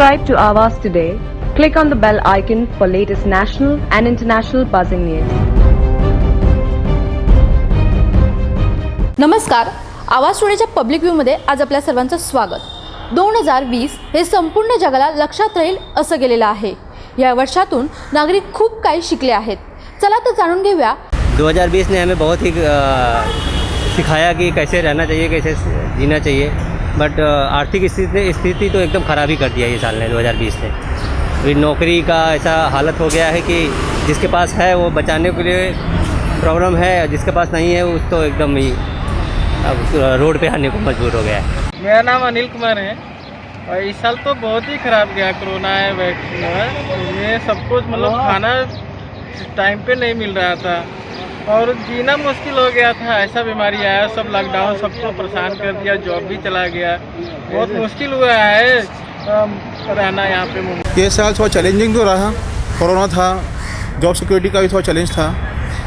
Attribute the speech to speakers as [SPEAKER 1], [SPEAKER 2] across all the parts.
[SPEAKER 1] Subscribe to Awaaz today. Click on the bell icon for latest national and international buzzing news.
[SPEAKER 2] नमस्कार, आवाज टुडेच्या public व्ह्यूमध्ये आज आपल्या सर्वांचं स्वागत. 2020 हे संपूर्ण जगाला लक्षात राहील असं गेलेलं आहे. या वर्षातून नागरिक खूप काही शिकले आहेत. चला तर जाणून घेऊया.
[SPEAKER 3] 2020 ने हमें बहुत ही सिखाया कि कैसे रहना चाहिए, कैसे जीना चाहिए. बट आर्थिक स्थिति तो एकदम ख़राब ही कर दिया ये साल ने 2020 ने. अभी नौकरी का ऐसा हालत हो गया है कि जिसके पास है वो बचाने के लिए प्रॉब्लम है, जिसके पास नहीं है उस तो एकदम ही अब रोड पे आने को मजबूर हो गया है.
[SPEAKER 4] मेरा नाम अनिल कुमार है और इस साल तो बहुत ही ख़राब गया. कोरोना है, वैक्सीन है, ये सब कुछ मतलब खाना टाइम पे नहीं मिल रहा था और जीना मुश्किल हो गया था. ऐसा बीमारी आया, सब लॉकडाउन सबको परेशान कर दिया, जॉब भी चला गया. बहुत मुश्किल हुआ है रहना यहाँ पे.
[SPEAKER 5] ये साल थोड़ा चैलेंजिंग तो रहा. कोरोना था, जॉब सिक्योरिटी का भी थोड़ा चैलेंज था,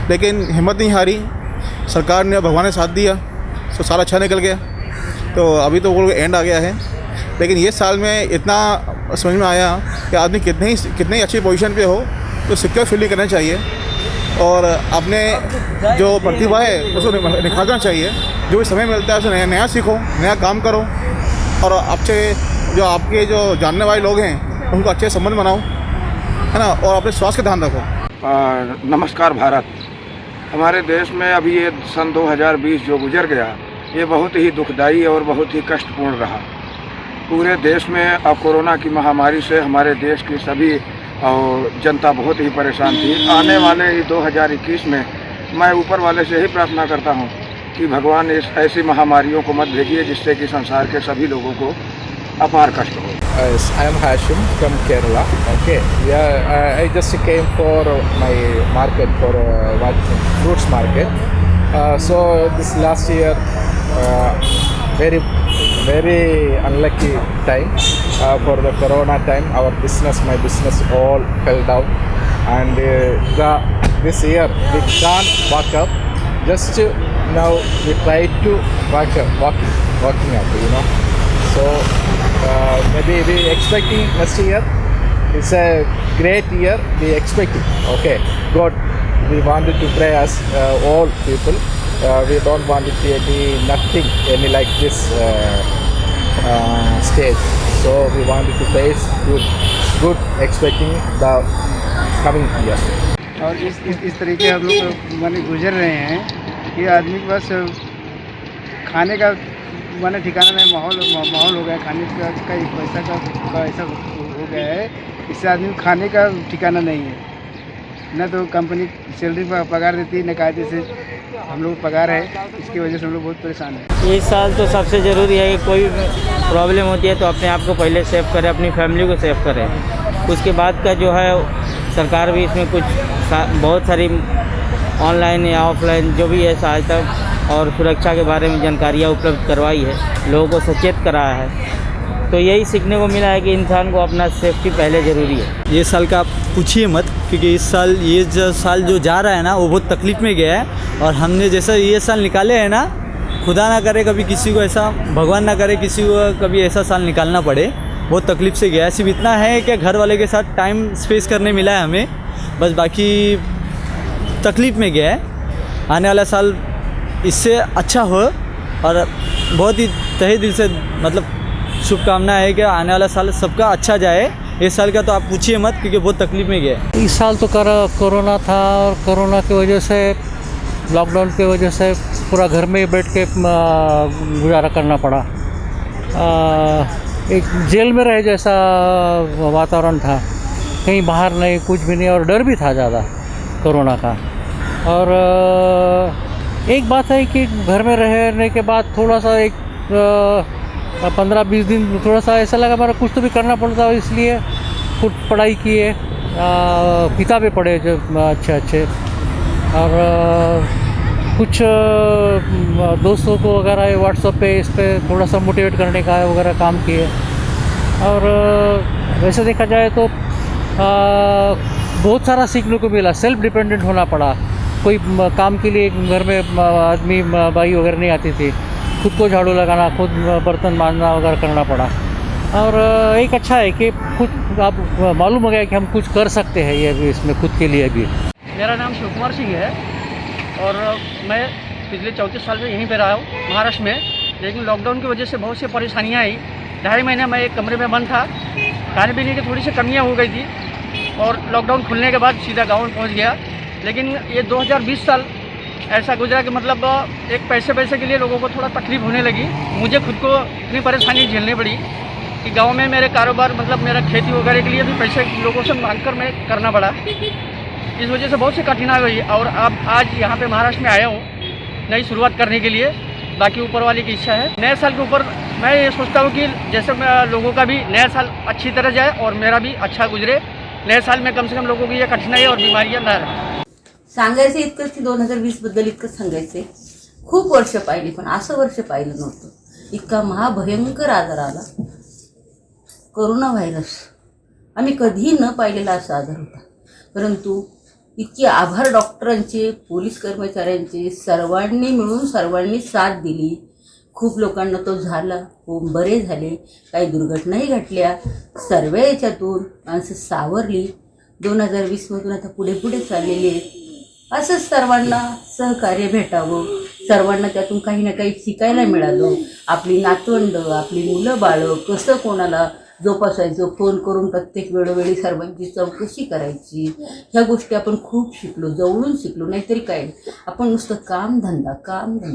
[SPEAKER 5] लेकिन हिम्मत नहीं हारी. सरकार ने, भगवान ने साथ दिया तो सारा अच्छा निकल गया. तो अभी तो वो एंड आ गया है. लेकिन ये साल में इतना समझ में आया कि आदमी कितनी अच्छी पोजीशन पे हो तो सिक्योर फील करना चाहिए और अपने जो प्रतिभा है उसको निखारना चाहिए. जो भी समय मिलता है उसे नया सीखो, नया काम करो और आपके जो जानने वाले लोग हैं उनको अच्छे संबंध बनाओ, है ना, और अपने स्वास्थ्य का ध्यान रखो.
[SPEAKER 6] नमस्कार भारत. हमारे देश में अभी ये सन 2020 जो गुजर गया, ये बहुत ही दुखदाई और बहुत ही कष्टपूर्ण रहा. पूरे देश में कोरोना की महामारी से हमारे देश की सभी और जनता बहुत ही परेशान थी. आने वाले 2021 में मैं ऊपर वाले से ही प्रार्थना करता हूँ कि भगवान इस ऐसी महामारियों को मत भेजिए जिससे कि संसार के सभी लोगों को अपार कष्ट हो.
[SPEAKER 7] Yes, I am Hashim from Kerala. Okay, yeah, I just came for my market for fruits market. So this last year, very unlucky time for the Corona time. My business all fell down, and this year we can't walk up. Just now we try to walking up, you know. So maybe we expecting next year. It's a great year. We expecting. Okay, God, we wanted to pray as all people. We don't want it to be nothing any like this stage. So we wanted to face good expecting the coming year.
[SPEAKER 4] और इस तरीके हम लोग माने गुजर रहे हैं कि आदमी के pass खाने का माने ठिकाना नहीं. माहौल हो गया खाने का पैसा का ऐसा हो गया है. इससे आदमी को खाने का ठिकाना नहीं है. न तो कंपनी सैलरी पगार देती है, न कायदे से हम लोग पगार है. इसकी वजह से हम लोग बहुत परेशान हैं.
[SPEAKER 3] इस साल तो सबसे ज़रूरी है कि कोई प्रॉब्लम होती है तो अपने आप को पहले सेव करें, अपनी फैमिली को सेव करें. उसके बाद का जो है सरकार भी इसमें कुछ बहुत सारी ऑनलाइन या ऑफलाइन जो भी है सहायता और सुरक्षा के बारे में जानकारियाँ उपलब्ध करवाई है, लोगों को सचेत कराया है. तो यही सीखने को मिला है कि इंसान को अपना सेफ्टी पहले ज़रूरी है.
[SPEAKER 8] ये साल का आप पूछिए मत, क्योंकि इस साल जो साल जो जा रहा है ना वो बहुत तकलीफ़ में गया है. और हमने जैसा ये साल निकाले हैं ना, खुदा ना करे कभी किसी को ऐसा, भगवान ना करे किसी को कभी ऐसा साल निकालना पड़े. बहुत तकलीफ़ से गया है. सिर्फ इतना है कि घर वाले के साथ टाइम स्पेस करने मिला है हमें, बस बाकी तकलीफ़ में गया है. आने वाला साल इससे अच्छा हो और बहुत ही तहे दिल से मतलब शुभकामना है कि आने वाला साल सबका अच्छा जाए. इस साल का तो आप पूछिए मत, क्योंकि बहुत तकलीफ़ में गया है.
[SPEAKER 9] इस साल तो कोरोना था और कोरोना की वजह से, लॉकडाउन की वजह से पूरा घर में ही बैठ के गुजारा करना पड़ा. एक जेल में रहे जैसा वातावरण था. कहीं बाहर नहीं, कुछ भी नहीं, और डर भी था ज़्यादा कोरोना का. और एक बात है कि घर में रहने के बाद थोड़ा सा 15-20 दिन थोड़ा सा ऐसा लगा हमारा कुछ तो भी करना पड़ता. इसलिए कुछ पढ़ाई किए, किताबें पढ़े जो अच्छे और कुछ दोस्तों को वगैरह व्हाट्सएप पे इस पे थोड़ा सा मोटिवेट करने का वगैरह काम किए. और वैसे देखा जाए तो बहुत सारा सीखने को मिला. सेल्फ डिपेंडेंट होना पड़ा. कोई काम के लिए घर में आदमी बाई वगैरह नहीं आती थी. खुद को झाड़ू लगाना, खुद बर्तन मांजना वगैरह करना पड़ा. और एक अच्छा है कि कुछ आप मालूम हो गया कि हम कुछ कर सकते हैं ये भी इसमें खुद के लिए भी।
[SPEAKER 10] मेरा नाम शिव कुमार सिंह है और मैं पिछले 34 साल से यहीं पे रहा हूँ महाराष्ट्र में, लेकिन लॉकडाउन की वजह से बहुत सी परेशानियाँ आई। 2.5 महीने मैं एक कमरे में बंद था, खाने पीने की थोड़ी सी कमियाँ हो गई थी और लॉकडाउन खुलने के बाद सीधा गाँव में पहुँच गया। लेकिन ये 2020 साल ऐसा गुजरा कि मतलब एक पैसे के लिए लोगों को थोड़ा तकलीफ होने लगी। मुझे खुद को इतनी परेशानी झेलनी पड़ी कि गांव में मेरे कारोबार मतलब मेरा खेती वगैरह के लिए भी पैसे लोगों से मांग कर मैं करना पड़ा। इस वजह से बहुत सी कठिनाई हुई और अब आज यहाँ पे महाराष्ट्र में आया हूँ नई शुरुआत करने के लिए। बाकी ऊपर वाले की इच्छा है। नए साल के ऊपर मैं ये सोचता हूँ कि जैसे लोगों का भी नया साल अच्छी तरह जाए और मेरा भी अच्छा गुजरे। नए साल में कम से कम लोगों की ये कठिनाई और बीमारियाँ ना रहे।
[SPEAKER 11] सांगायचं इतकंच की 2020 बद्दल इतकं सांगायचं आहे. खूप वर्ष पाहिली पण असं वर्ष पाहिलं नव्हतं. इतका महाभयंकर आजार आला कोरोना व्हायरस. आम्ही कधीही न पाहिलेला असा आजार होता. परंतु इतके आभार डॉक्टरांचे, पोलीस कर्मचाऱ्यांचे, सर्वांनी मिळून सर्वांनी साथ दिली. खूप लोकांना तो झाला, खूप बरे झाले, काही दुर्घटनाही घडल्या. सर्व याच्यातून माणसं सावरली. 2020 मधून आता पुढे चाललेली आहेत. असंच सर्वांना सहकार्य भेटावं, सर्वांना त्यातून काही ना काही शिकायला मिळालं. आपली नातवंडं, आपली मुलं बाळं कसं कोणाला जोपासायचं, फोन करून प्रत्येक वेळोवेळी सर्वांची चौकशी करायची, ह्या गोष्टी आपण खूप शिकलो, जवळून शिकलो. नाहीतरी काय आपण नुसतं कामधंदा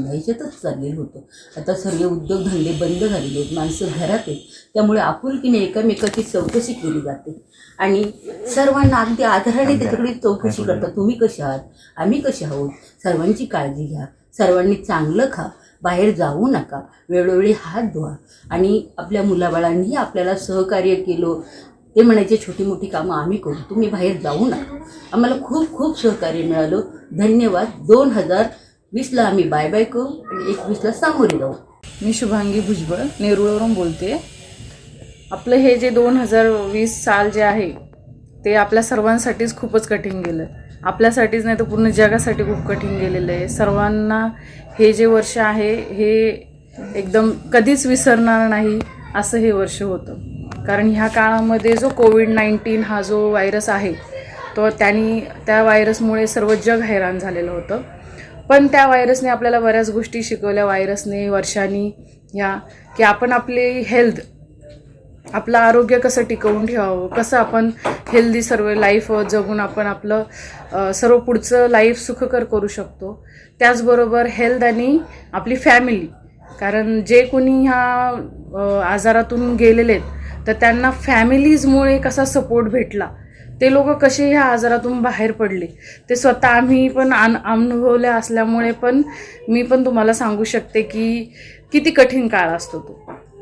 [SPEAKER 11] ह्याच्यातच चाललेलं होतं. आता सर्व उद्योगधंदे बंद झालेले आहेत, माणसं घरात आहेत, त्यामुळे आपुलकीने एकमेकाची चौकशी केली जाते आणि सर्वांना अगदी आदराने त्याच्याकडे चौकशी करतात. तुम्ही कसे आहात, आम्ही कसे आहोत, सर्वांची काळजी घ्या, सर्वांनी चांगलं खा, बाहेर जाऊ नका, वेळोवेळी हात धुवा. आणि आपल्या मुलाबाळांनीही आपल्याला सहकार्य केलं. ते म्हणायचे छोटी मोठी कामं आम्ही करू, तुम्ही बाहेर जाऊ नका. आम्हाला खूप खूप सहकार्य मिळालं. धन्यवाद. 2020ला आम्ही बाय बाय करू आणि 21ला सामोरे जाऊ.
[SPEAKER 12] मी शुभांगी भुजबळ नेरुळवरून बोलते. आपलं हे जे 2020 साल जे आहे ते आपल्या सर्वांसाठीच खूपच कठीण गेलं. आपल्यासाठीच नाही तर पूर्ण जगासाठी खूप कठीण गेलेलं आहे. सर्वांना हे जे वर्ष आहे हे एकदम कधीच विसरणार नाही असं हे वर्ष होतं. कारण ह्या काळामध्ये जो कोविड-19 हा जो व्हायरस आहे तो त्या व्हायरसमुळे सर्व जग हैराण झालेलं होतं. पण त्या व्हायरसने आपल्याला बऱ्याच गोष्टी शिकवल्या. व्हायरसने वर्षांनी ह्या की आपण आपली हेल्थ, आपलं आरोग्य कसं टिकवून ठेवावं, कसं आपण हेल्दी सर्व लाईफ जगून आपण आपलं सर्व पुढचं लाईफ सुखकर करू शकतो. त्याचबरोबर हेल्थ आणि आपली फॅमिली, कारण जे कोणी ह्या आजारातून गेलेले आहेत तर त्यांना फॅमिलीजमुळे कसा सपोर्ट भेटला, ते लोक कसे ह्या आजारातून बाहेर पडले ते स्वतः आम्ही पण अनुभवले असल्यामुळे पण मी पण तुम्हाला सांगू शकते की किती कठीण काळ असतो तो.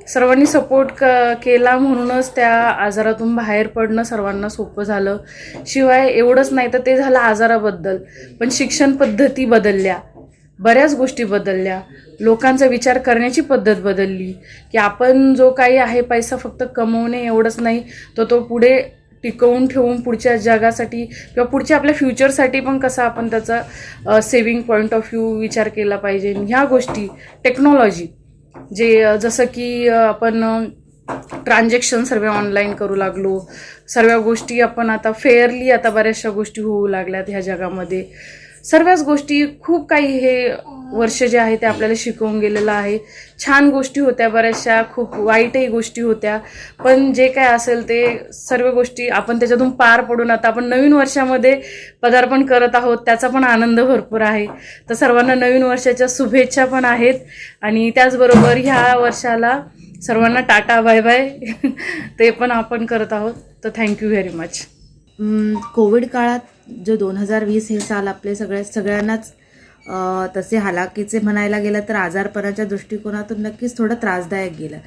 [SPEAKER 12] सर्वांनी सपोर्ट केला म्हणूनच त्या आजारातून बाहेर पडणं सर्वांना सोपं झालं. शिवाय एवढंच नाही तर ते झालं आजाराबद्दल, पण शिक्षण पद्धती बदलल्या, बऱ्याच गोष्टी बदलल्या, लोकांचा विचार करण्याची पद्धत बदलली की आपण जो काही आहे पैसा फक्त कमवणे एवढंच नाही, तो पुढे टिकवून ठेवून पुढच्या जगासाठी किंवा पुढच्या आपल्या फ्युचरसाठी पण कसं आपण त्याचा सेविंग पॉईंट ऑफ व्ह्यू विचार केला पाहिजे. ह्या गोष्टी टेक्नॉलॉजी जे जसं की आपण ट्रान्झॅक्शन सर्व ऑनलाईन करू लागलो, सर्व गोष्टी आपण आता फेअरली आता बऱ्याचशा गोष्टी होऊ लागल्यात ह्या जगामध्ये. सर्वच गोष्टी खूप काही हे वर्ष जे आहे ते आपल्याला शिकवून गेलेलं आहे. छान गोष्टी होत्या बऱ्याचशा, खूप वाईटही गोष्टी होत्या, पण जे काय असेल ते सर्व गोष्टी आपण त्याच्यातून पार पडून आता आपण नवीन वर्षामध्ये पदार्पण करत आहोत. त्याचा पण आनंद भरपूर आहे. तर सर्वांना नवीन वर्षाच्या शुभेच्छा पण आहेत आणि त्याचबरोबर ह्या वर्षाला सर्वांना टाटा बाय बाय ते पण आपण करत आहोत. तर थँक्यू व्हेरी मच.
[SPEAKER 13] कोविड काळात जो 2020 हे साल आपले सगळ्यांनाच तसे हालाकीचे म्हणायला गेलं तर आजारपणाच्या दृष्टिकोनातून नक्कीच थोडं त्रासदायक गेलं.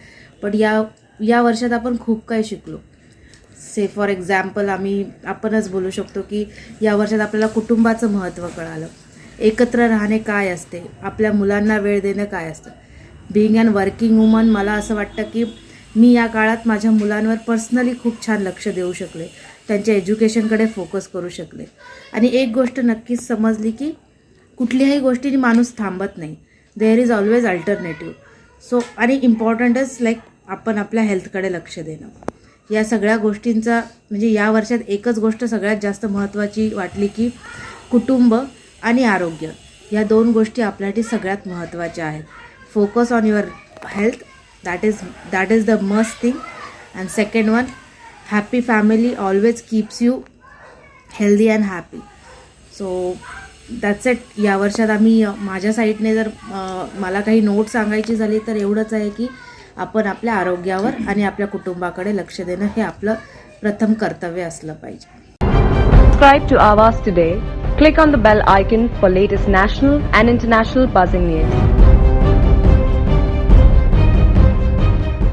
[SPEAKER 13] पण या वर्षात आपण खूप काही शिकलो. फॉर एक्झाम्पल आपणच बोलू शकतो की या वर्षात आपल्याला कुटुंबाचं महत्त्व कळालं, एकत्र राहणे काय असते, आपल्या मुलांना वेळ देणं काय असतं. बिईंग अन वर्किंग वुमन मला असं वाटतं की मी या काळात माझ्या मुलांवर पर्सनली खूप छान लक्ष देऊ शकले, त्यांच्या एज्युकेशनकडे फोकस करू शकले. आणि एक गोष्ट नक्कीच समजली की कुठल्याही गोष्टीने माणूस थांबत नाही. There is always alternative. So आणि इम्पॉर्टंटच लाईक आपण आपल्या हेल्थकडे लक्ष देणं. या सगळ्या गोष्टींचा म्हणजे या वर्षात एकच गोष्ट सगळ्यात जास्त महत्त्वाची वाटली की कुटुंब आणि आरोग्य या 2 गोष्टी आपल्यासाठी सगळ्यात महत्त्वाच्या आहेत. Focus on your health, that is the must thing. And second one, happy family always keeps you healthy and happy. So that's it. या वर्षात आम्ही माझ्या साईडने जर मला काही नोट सांगायची झाली तर एवढंच आहे की आपण आपल्या आरोग्यावर आणि आपल्या कुटुंबाकडे लक्ष देणं हे आपलं प्रथम कर्तव्य असलं पाहिजे.
[SPEAKER 1] Subscribe to Awaaz today. Click on the bell icon for latest national and international buzzing news.